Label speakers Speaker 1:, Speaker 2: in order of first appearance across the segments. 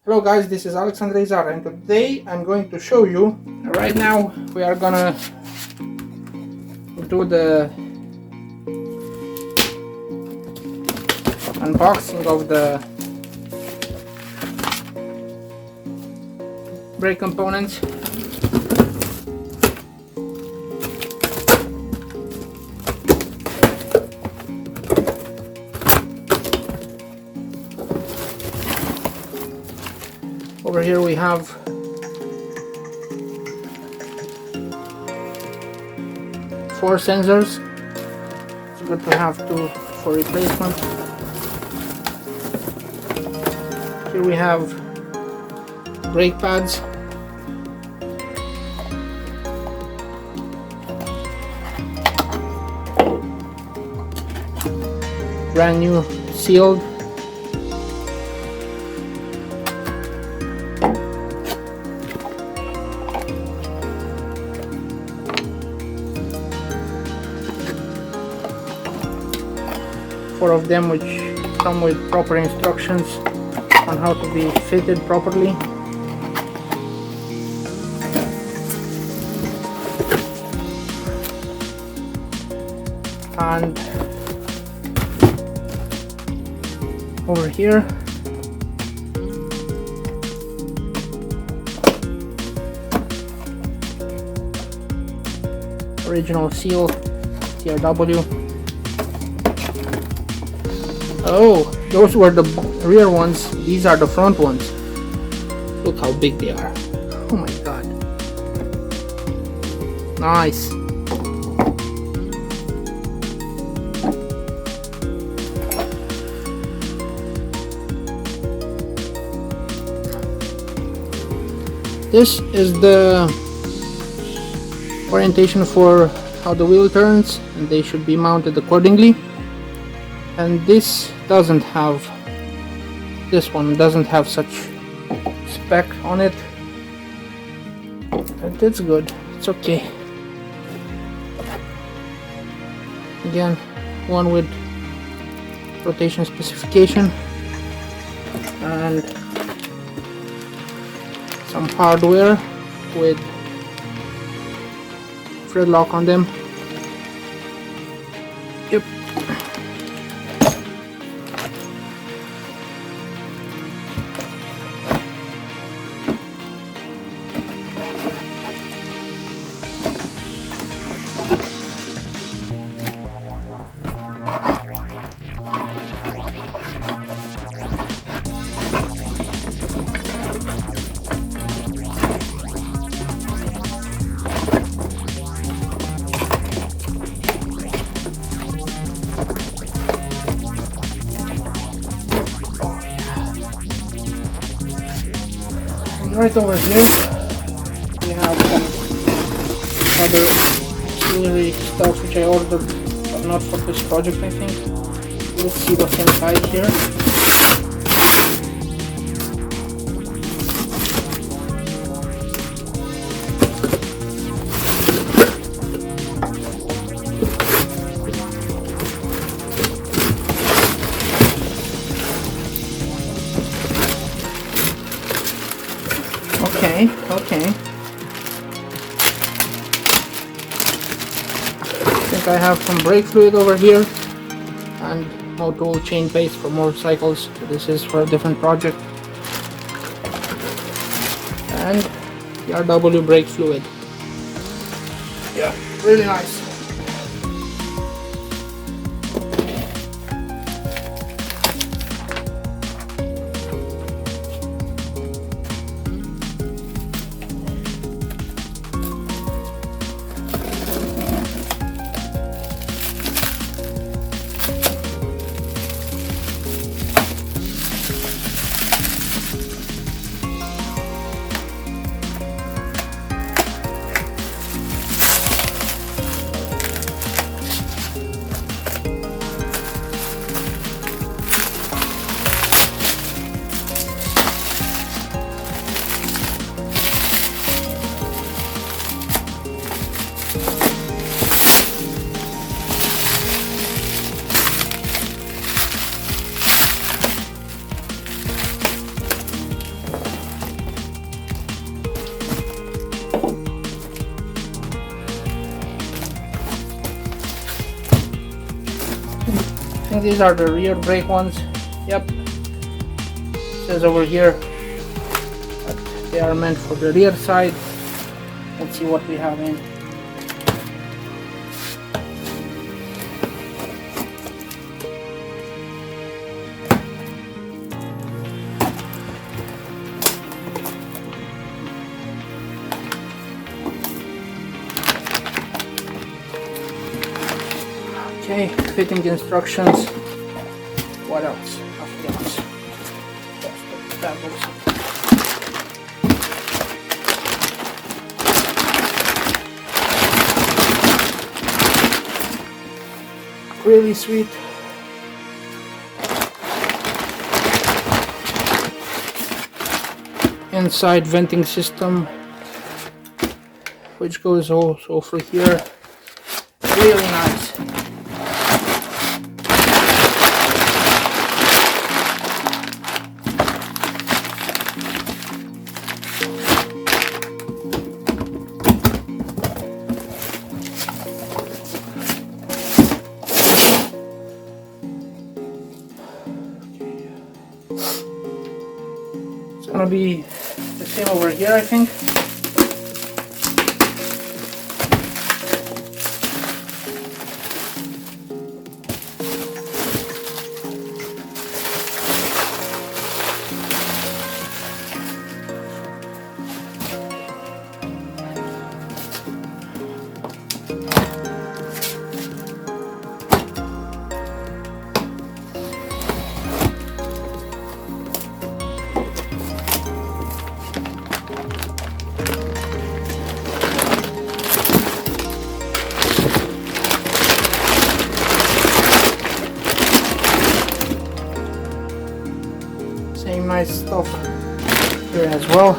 Speaker 1: Hello guys, this is Alexandre Zara, and today I'm going to show you. Right now we are gonna do the unboxing of the brake components. Over here we have four sensors. It's good to have two for replacement. Here we have brake pads. Brand new, sealed. Four of them which come with proper instructions on how to be fitted properly. And over here original seal TRW. Oh, those were the rear ones. These are the front ones. Look how big they are. Oh my god. Nice. This is the orientation for how the wheel turns, and they should be mounted accordingly. And this doesn't have, this one doesn't have such spec on it, but it's good, it's okay. Again, one with rotation specification and some hardware with thread lock on them. Yep. Right over here we have some other auxiliary stuff which I ordered, but not for this project, I think. Let's see what's inside here. Okay. I think I have some brake fluid over here and motor chain paste for motorcycles. This is for a different project. And the RW brake fluid. Yeah, really nice. think these are the rear brake ones. Yep, it says over here, but they are meant for the rear side. Let's see what we have in. Okay, fitting instructions. What else? Nothing else. Just the fabrics. Really sweet. Inside venting system, which goes also over here. Really nice. It's gonna be the same over here, I think. Same nice stuff here as well.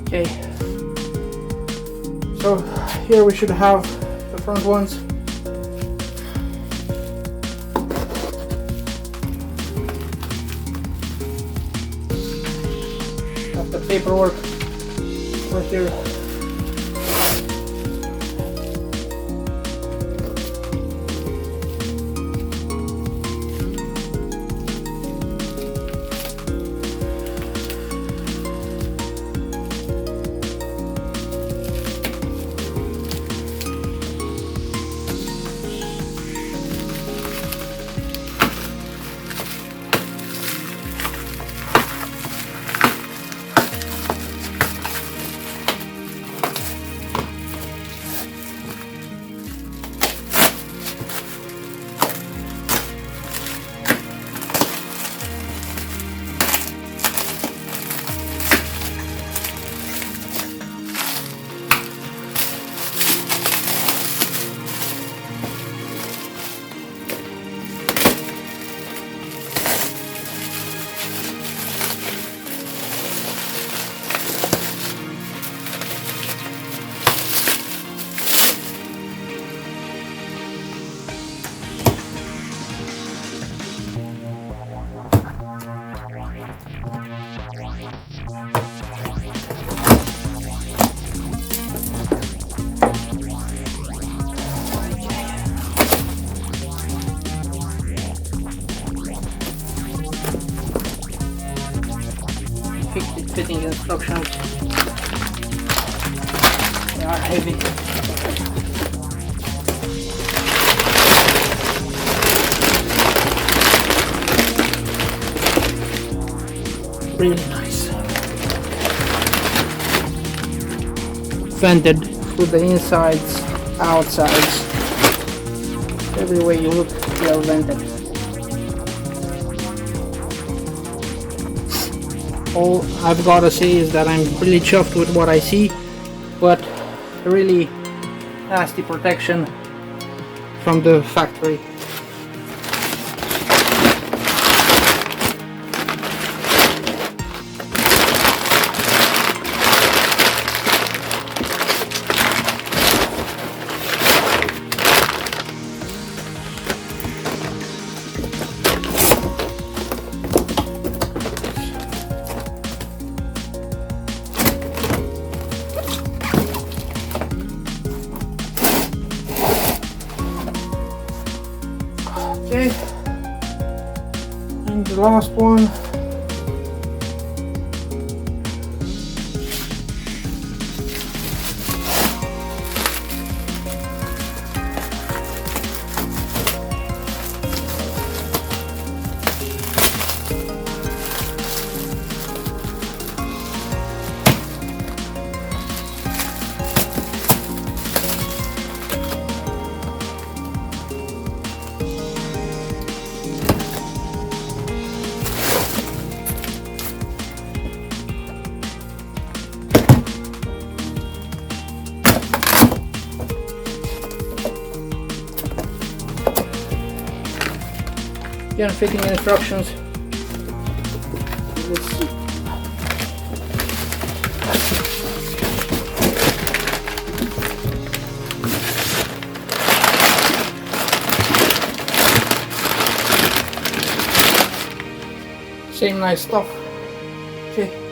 Speaker 1: Okay, so here we should have the front ones. Have the paperwork right here. Fitting instructions. They are heavy. Really nice. Vented through the insides, outsides. Every way you look, they are vented. All I've got to say is that I'm really chuffed with what I see, but really nasty protection from the factory. the last one. Again, fitting instructions. Let's see. Same nice stuff. Okay.